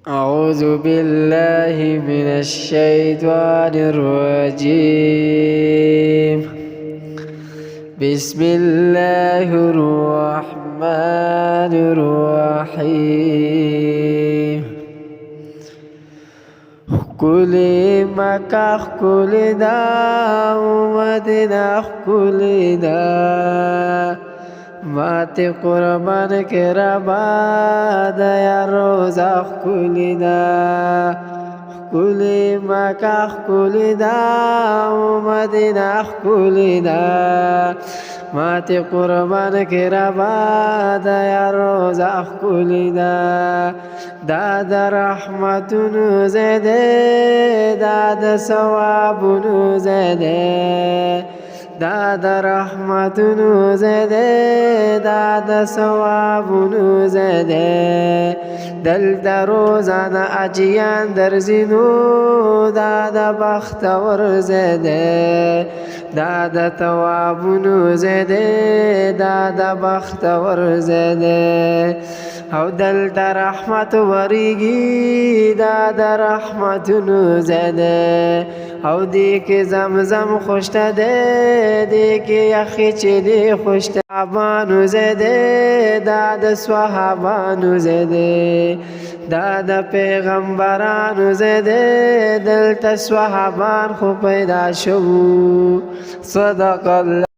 أعوذ بالله من الشيطان الرجيم. بسم الله الرحمن الرحيم. كلي مكة كلنا ومدينة كلنا ماتي قربان كربا يا روزا كلنا كلي مكة كلنا ومدينة كلنا ماتي قربان كربا يا روزا كلنا داد رحمة نزده داد ثواب نزده داد رحمت نزده داد ثواب نزده دل دروزان اجیان در زینو داد بختور زده داد ثواب نزده داد بختور زده او دل در رحمت وریگی داد رحمت نزده او دیک زمزم خوشتده دیک یخی چلی خوشتده صحابانو زده داد صحابانو زده داد پیغمبرانو زده دلت صحابان خو پیدا شو صدق الله.